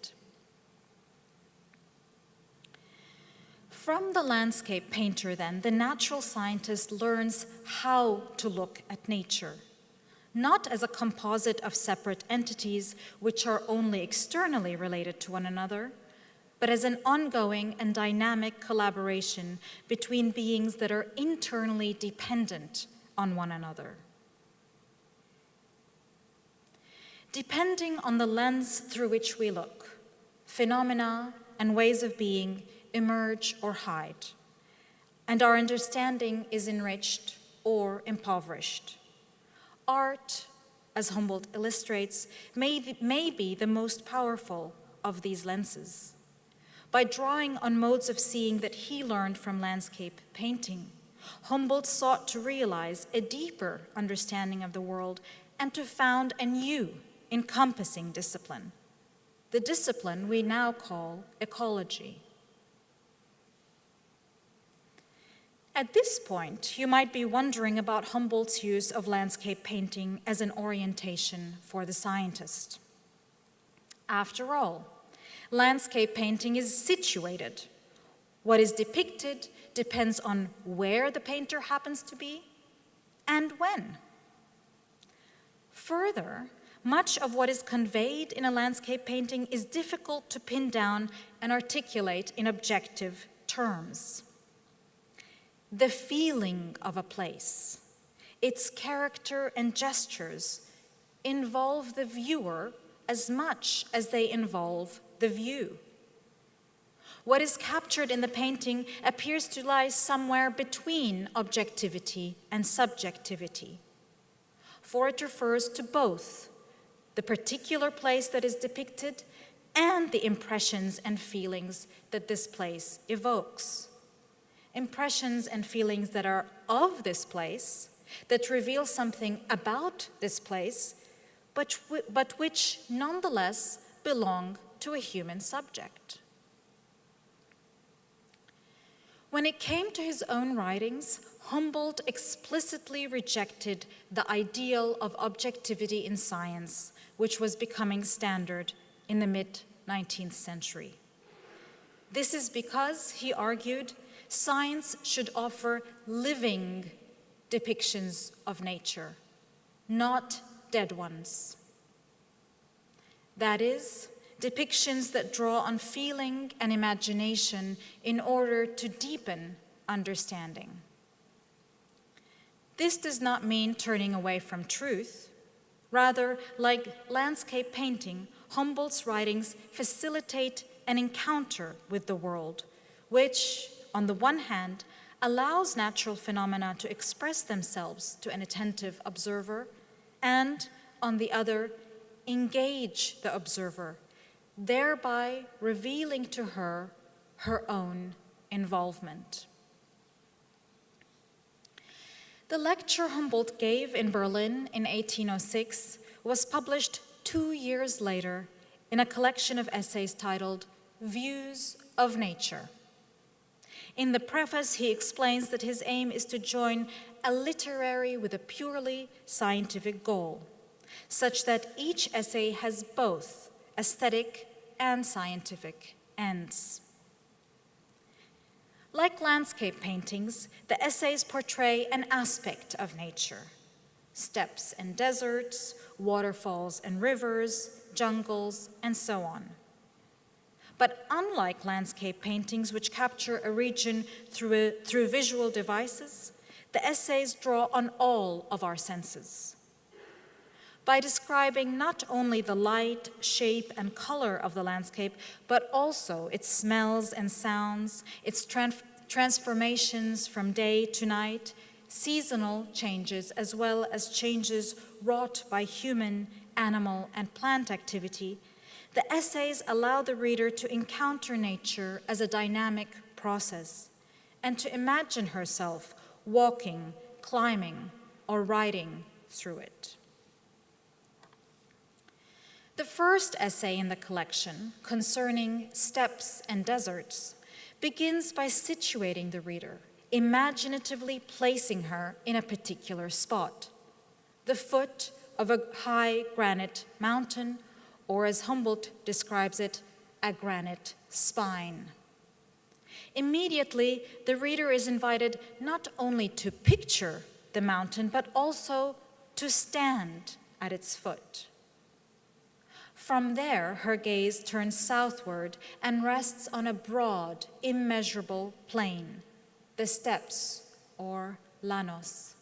From the landscape painter, then, the natural scientist learns how to look at nature, not as a composite of separate entities which are only externally related to one another, but as an ongoing and dynamic collaboration between beings that are internally dependent on one another. Depending on the lens through which we look, phenomena and ways of being emerge or hide, and our understanding is enriched or impoverished. Art, as Humboldt illustrates, may be the most powerful of these lenses. By drawing on modes of seeing that he learned from landscape painting, Humboldt sought to realize a deeper understanding of the world and to found a new encompassing discipline, the discipline we now call ecology. At this point, you might be wondering about Humboldt's use of landscape painting as an orientation for the scientist. After all, landscape painting is situated. What is depicted depends on where the painter happens to be and when. Further, much of what is conveyed in a landscape painting is difficult to pin down and articulate in objective terms. The feeling of a place, its character and gestures involve the viewer as much as they involve the view. What is captured in the painting appears to lie somewhere between objectivity and subjectivity, for it refers to both the particular place that is depicted and the impressions and feelings that this place evokes. Impressions and feelings that are of this place, that reveal something about this place, but which nonetheless belong to a human subject. When it came to his own writings, Humboldt explicitly rejected the ideal of objectivity in science, which was becoming standard in the mid-19th century. This is because, he argued, science should offer living depictions of nature, not dead ones. That is, depictions that draw on feeling and imagination in order to deepen understanding. This does not mean turning away from truth. Rather, like landscape painting, Humboldt's writings facilitate an encounter with the world, which, on the one hand, allows natural phenomena to express themselves to an attentive observer, and, on the other, engage the observer, thereby revealing to her her own involvement. The lecture Humboldt gave in Berlin in 1806 was published 2 years later in a collection of essays titled Views of Nature. In the preface, he explains that his aim is to join a literary with a purely scientific goal, such that each essay has both aesthetic and scientific ends. Like landscape paintings, the essays portray an aspect of nature: steppes and deserts, waterfalls and rivers, jungles, and so on. But unlike landscape paintings, which capture a region through visual devices, the essays draw on all of our senses. By describing not only the light, shape, and color of the landscape, but also its smells and sounds, its transformations from day to night, seasonal changes, as well as changes wrought by human, animal, and plant activity, the essays allow the reader to encounter nature as a dynamic process and to imagine herself walking, climbing, or riding through it. The first essay in the collection, concerning steppes and deserts, begins by situating the reader, imaginatively placing her in a particular spot, the foot of a high granite mountain, or as Humboldt describes it, a granite spine. Immediately, the reader is invited not only to picture the mountain, but also to stand at its foot. From there, her gaze turns southward and rests on a broad, immeasurable plain, the steppes, or llanos.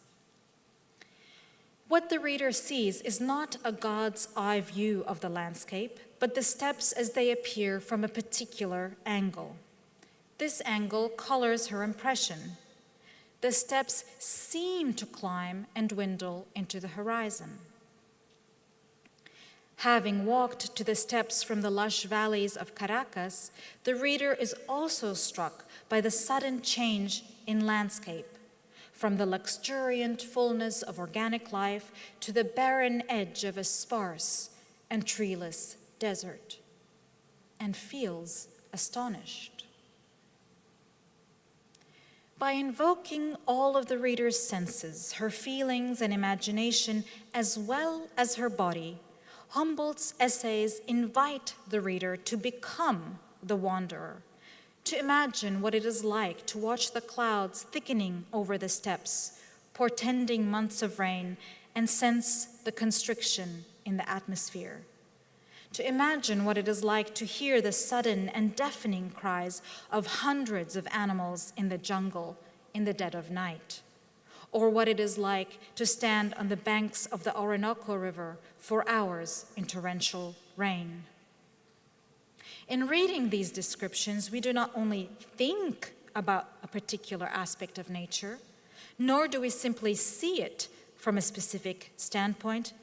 What the reader sees is not a God's eye view of the landscape, but the steppes as they appear from a particular angle. This angle colors her impression. The steppes seem to climb and dwindle into the horizon. Having walked to the steppes from the lush valleys of Caracas, the reader is also struck by the sudden change in landscape, from the luxuriant fullness of organic life to the barren edge of a sparse and treeless desert, and feels astonished. By invoking all of the reader's senses, her feelings and imagination, as well as her body, Humboldt's essays invite the reader to become the wanderer, to imagine what it is like to watch the clouds thickening over the steppes, portending months of rain, and sense the constriction in the atmosphere. To imagine what it is like to hear the sudden and deafening cries of hundreds of animals in the jungle in the dead of night, or what it is like to stand on the banks of the Orinoco River for hours in torrential rain. In reading these descriptions, we do not only think about a particular aspect of nature, nor do we simply see it from a specific standpoint.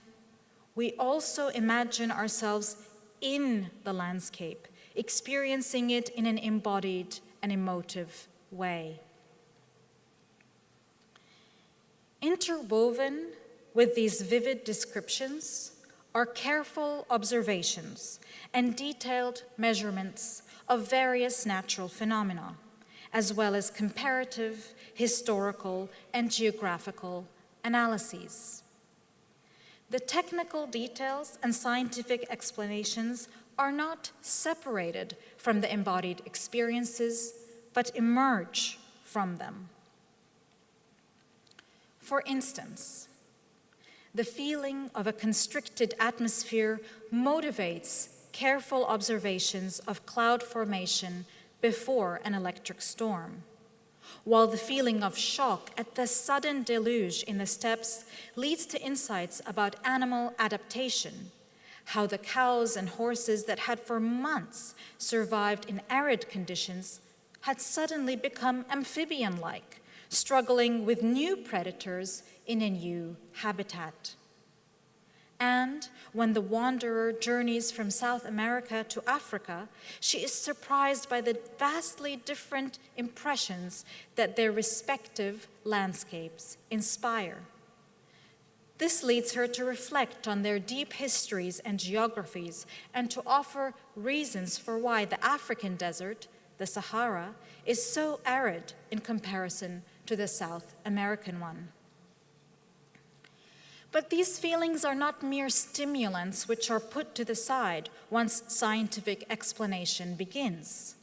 We also imagine ourselves in the landscape, experiencing it in an embodied and emotive way. Interwoven with these vivid descriptions are careful observations and detailed measurements of various natural phenomena, as well as comparative, historical, and geographical analyses. The technical details and scientific explanations are not separated from the embodied experiences, but emerge from them. For instance, the feeling of a constricted atmosphere motivates careful observations of cloud formation before an electric storm, while the feeling of shock at the sudden deluge in the steppes leads to insights about animal adaptation, how the cows and horses that had for months survived in arid conditions had suddenly become amphibian-like, struggling with new predators in a new habitat. And when the wanderer journeys from South America to Africa, she is surprised by the vastly different impressions that their respective landscapes inspire. This leads her to reflect on their deep histories and geographies and to offer reasons for why the African desert, the Sahara, is so arid in comparison to the South American one. But these feelings are not mere stimulants which are put to the side once scientific explanation begins.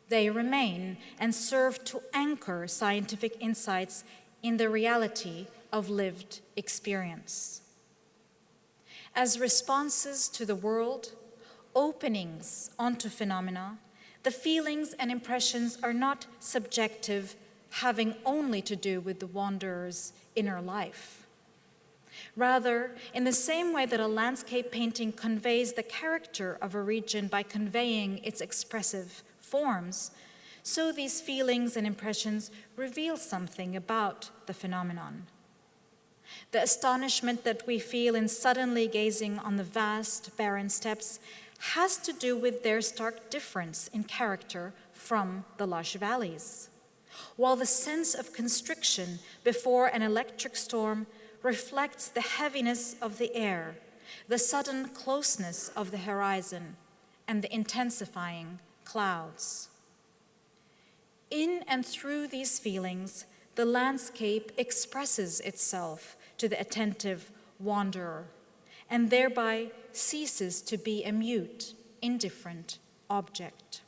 They remain and serve to anchor scientific insights in the reality of lived experience. As responses to the world, openings onto phenomena, the feelings and impressions are not subjective, having only to do with the wanderer's inner life. Rather, in the same way that a landscape painting conveys the character of a region by conveying its expressive forms, so these feelings and impressions reveal something about the phenomenon. The astonishment that we feel in suddenly gazing on the vast, barren steppes has to do with their stark difference in character from the lush valleys, while the sense of constriction before an electric storm reflects the heaviness of the air, the sudden closeness of the horizon, and the intensifying clouds. In and through these feelings, the landscape expresses itself to the attentive wanderer, and thereby ceases to be a mute, indifferent object.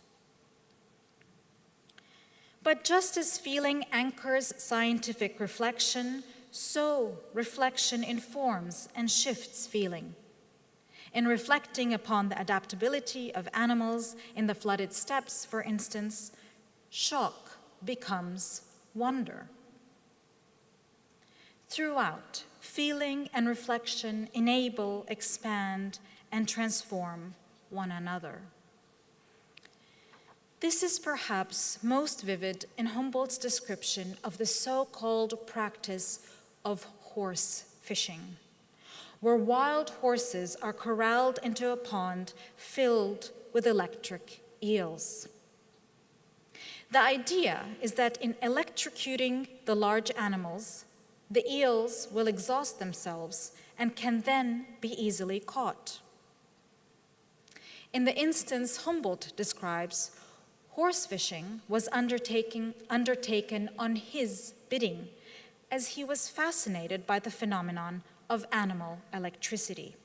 But just as feeling anchors scientific reflection, so reflection informs and shifts feeling. In reflecting upon the adaptability of animals in the flooded steppes, for instance, shock becomes wonder. Throughout, feeling and reflection enable, expand, and transform one another. This is perhaps most vivid in Humboldt's description of the so-called practice of horse fishing, where wild horses are corralled into a pond filled with electric eels. The idea is that in electrocuting the large animals, the eels will exhaust themselves and can then be easily caught. In the instance Humboldt describes, horse fishing was undertaken on his bidding, as he was fascinated by the phenomenon of animal electricity.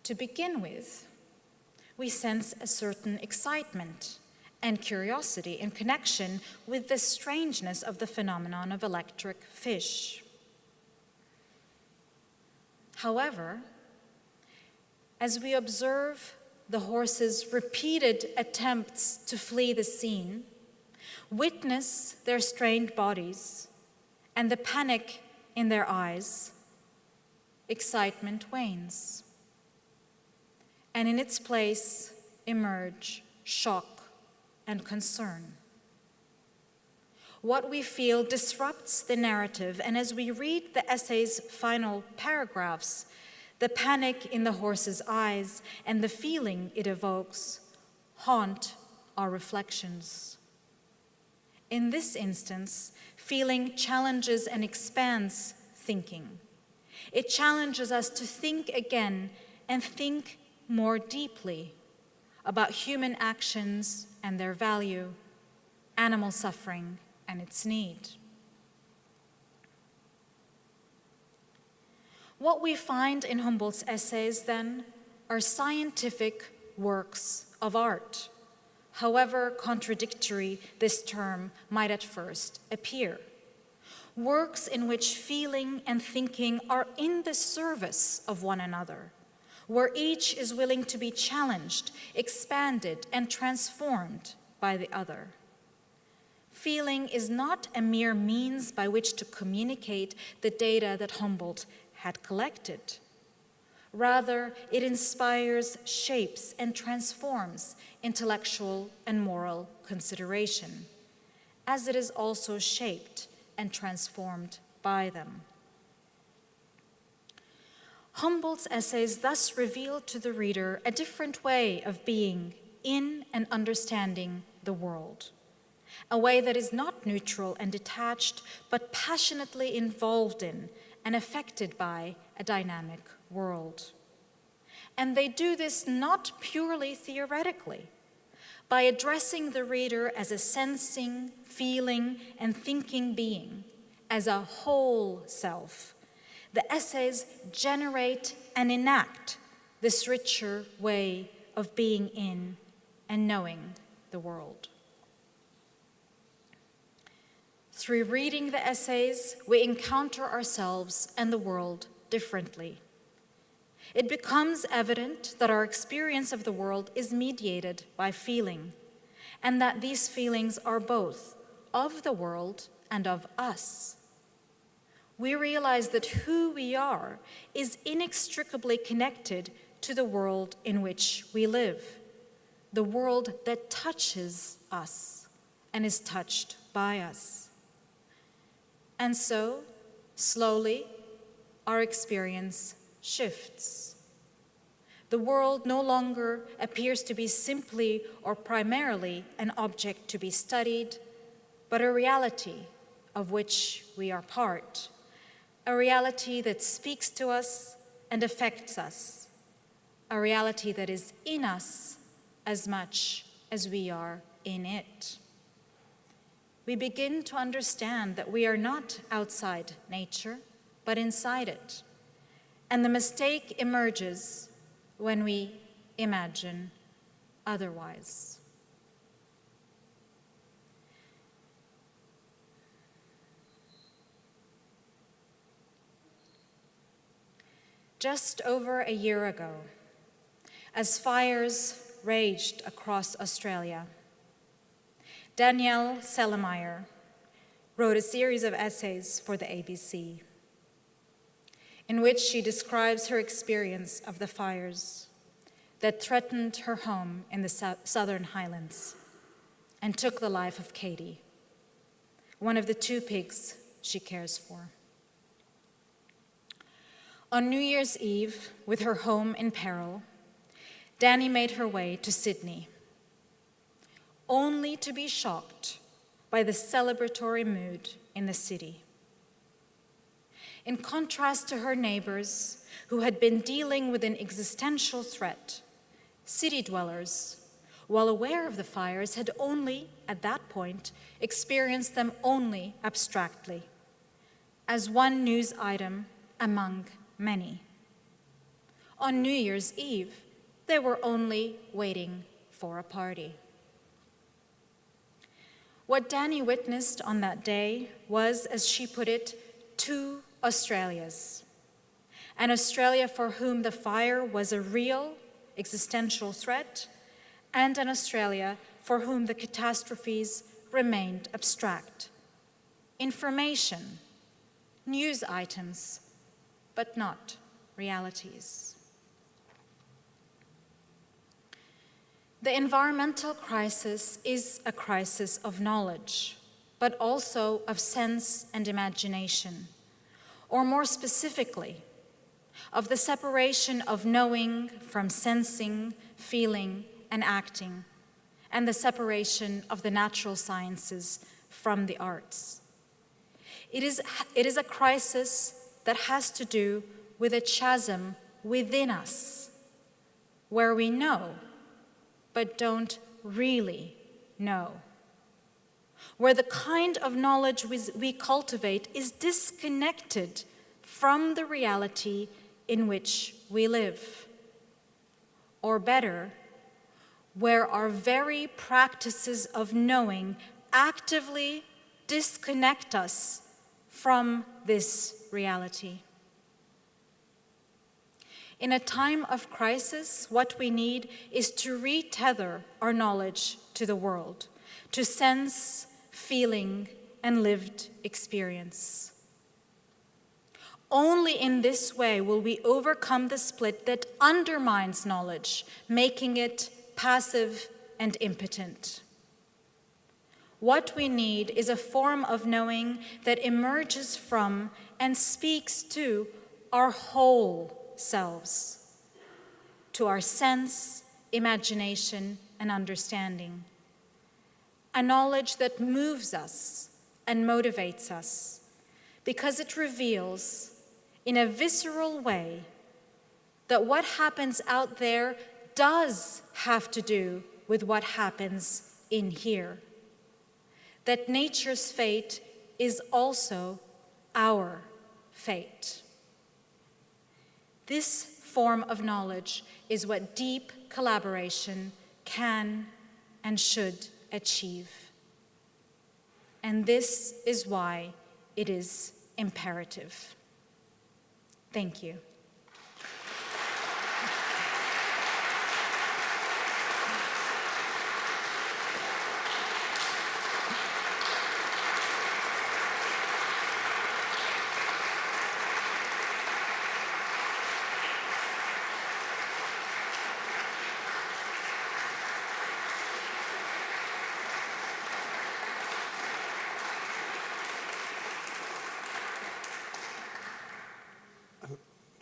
To begin with, we sense a certain excitement and curiosity in connection with the strangeness of the phenomenon of electric fish. However, as we observe the horses' repeated attempts to flee the scene, witness their strained bodies and the panic in their eyes, excitement wanes. And in its place emerge shock and concern. What we feel disrupts the narrative, and as we read the essay's final paragraphs, the panic in the horse's eyes and the feeling it evokes haunt our reflections. In this instance, feeling challenges and expands thinking. It challenges us to think again and think more deeply about human actions and their value, animal suffering and its need. What we find in Humboldt's essays, then, are scientific works of art, however contradictory this term might at first appear. Works in which feeling and thinking are in the service of one another, where each is willing to be challenged, expanded, and transformed by the other. Feeling is not a mere means by which to communicate the data that Humboldt had collected. Rather, it inspires, shapes, and transforms intellectual and moral consideration, as it is also shaped and transformed by them. Humboldt's essays thus reveal to the reader a different way of being in and understanding the world, a way that is not neutral and detached, but passionately involved in and affected by a dynamic world. And they do this not purely theoretically, by addressing the reader as a sensing, feeling, and thinking being, as a whole self. The essays generate and enact this richer way of being in and knowing the world. Through reading the essays, we encounter ourselves and the world differently. It becomes evident that our experience of the world is mediated by feeling, and that these feelings are both of the world and of us. We realize that who we are is inextricably connected to the world in which we live, the world that touches us and is touched by us. And so, slowly, our experience shifts. The world no longer appears to be simply or primarily an object to be studied, but a reality of which we are part, a reality that speaks to us and affects us, a reality that is in us as much as we are in it. We begin to understand that we are not outside nature, but inside it. And the mistake emerges when we imagine otherwise. Just over a year ago, as fires raged across Australia, Danielle Sellemeyer wrote a series of essays for the ABC, in which she describes her experience of the fires that threatened her home in the Southern Highlands and took the life of Katie, one of the 2 pigs she cares for. On New Year's Eve, with her home in peril, Dani made her way to Sydney, only to be shocked by the celebratory mood in the city. In contrast to her neighbors who had been dealing with an existential threat, city dwellers, while aware of the fires, had only, at that point, experienced them only abstractly, as one news item among many. On New Year's Eve, they were only waiting for a party. What Dani witnessed on that day was, as she put it, 2 Australias. An Australia for whom the fire was a real existential threat, and an Australia for whom the catastrophes remained abstract. Information, news items, but not realities. The environmental crisis is a crisis of knowledge, but also of sense and imagination, or more specifically, of the separation of knowing from sensing, feeling, and acting, and the separation of the natural sciences from the arts. It is a crisis that has to do with a chasm within us, where we know, but don't really know, where the kind of knowledge we cultivate is disconnected from the reality in which we live. Or better, where our very practices of knowing actively disconnect us from this reality. In a time of crisis, what we need is to retether our knowledge to the world, to sense, feeling, and lived experience. Only in this way will we overcome the split that undermines knowledge, making it passive and impotent. What we need is a form of knowing that emerges from and speaks to our whole selves, to our sense, imagination, and understanding. A knowledge that moves us and motivates us because it reveals in a visceral way that what happens out there does have to do with what happens in here. That nature's fate is also our fate. This form of knowledge is what deep collaboration can and should achieve. And this is why it is imperative. Thank you.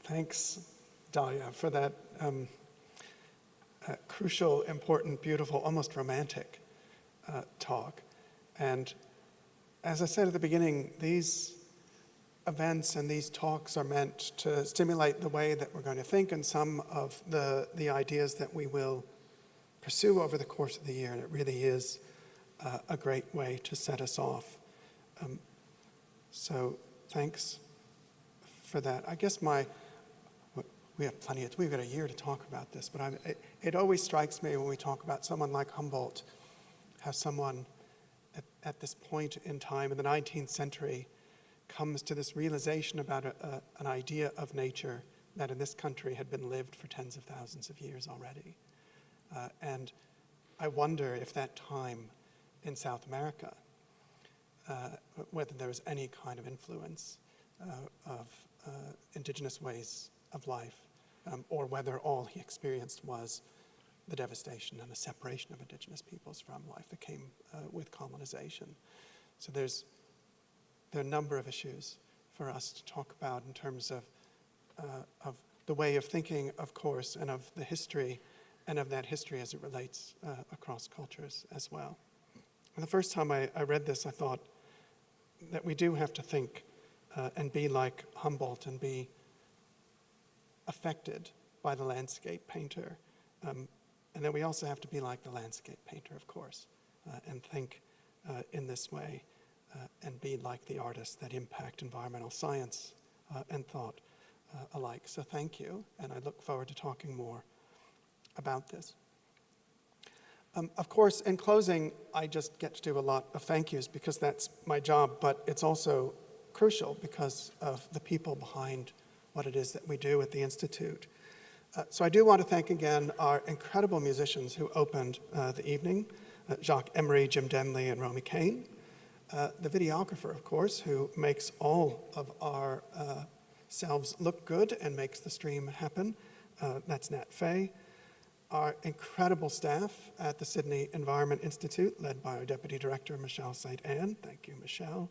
Thanks, Dalia, for that crucial, important, beautiful, almost romantic talk. And as I said at the beginning, these events and these talks are meant to stimulate the way that we're going to think and some of the ideas that we will pursue over the course of the year. And it really is a great way to set us off. So thanks for that. I guess we have we've got a year to talk about this, but it always strikes me when we talk about someone like Humboldt, how someone at this point in time in the 19th century comes to this realization about an idea of nature that in this country had been lived for tens of thousands of years already. And I wonder if that time in South America, whether there was any kind of influence of indigenous ways of life, or whether all he experienced was the devastation and the separation of indigenous peoples from life that came with colonization. So there are a number of issues for us to talk about in terms of the way of thinking, of course, and of the history, and of that history as it relates across cultures as well. And the first time I read this, I thought that we do have to think and be like Humboldt and be affected by the landscape painter. And then we also have to be like the landscape painter, of course, and think in this way and be like the artists that impact environmental science and thought alike. So thank you, and I look forward to talking more about this. Of course, in closing, I just get to do a lot of thank yous because that's my job, but it's also crucial because of the people behind what it is that we do at the Institute. So I do want to thank again our incredible musicians who opened the evening, Jacques, Emery, Jim Denley, and Romy, Caen. The videographer, of course, who makes all of our selves look good and makes the stream happen. That's Nat Fay. Our incredible staff at the Sydney Environment Institute, led by our Deputy Director, Michelle St. Anne. Thank you, Michelle.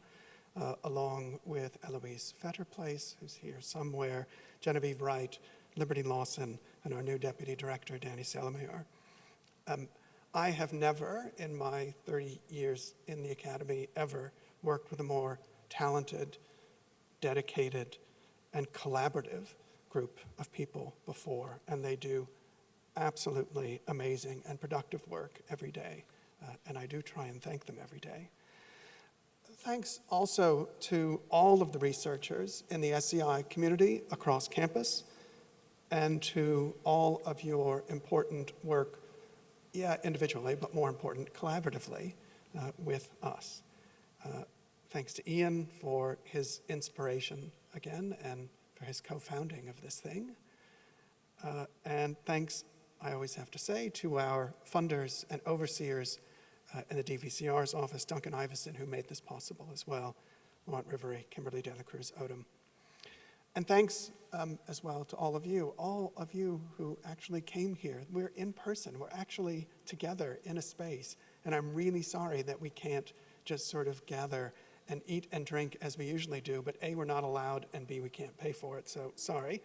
Along with Eloise Fetterplace, who's here somewhere, Genevieve Wright, Liberty Lawson, and our new Deputy Director, Danny Salamayor. I have never, in my 30 years in the Academy, ever worked with a more talented, dedicated, and collaborative group of people before, and they do absolutely amazing and productive work every day and I do try and thank them every day. Thanks also to all of the researchers in the SCI community across campus, and to all of your important work, individually, but more important, collaboratively with us. Thanks to Iain for his inspiration again, and for his co-founding of this thing. And thanks, I always have to say, to our funders and overseers in the DVCR's office, Duncan Iveson, who made this possible as well, Laurent Rivery, Kimberly De La Cruz Odom. And thanks as well to all of you who actually came here. We're in person, we're actually together in a space, and I'm really sorry that we can't just sort of gather and eat and drink as we usually do, but A, we're not allowed, and B, we can't pay for it, so sorry.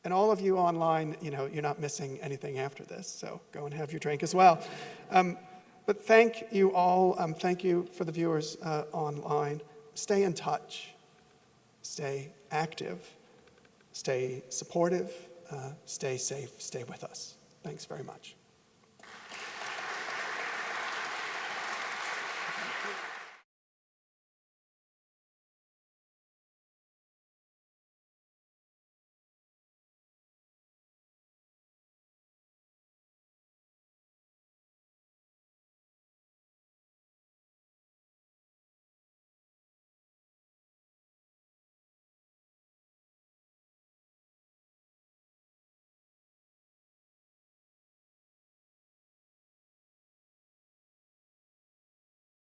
And all of you online, you're not missing anything after this, so go and have your drink as well. But thank you all, thank you for the viewers online. Stay in touch, stay active, stay supportive, stay safe, stay with us. Thanks very much.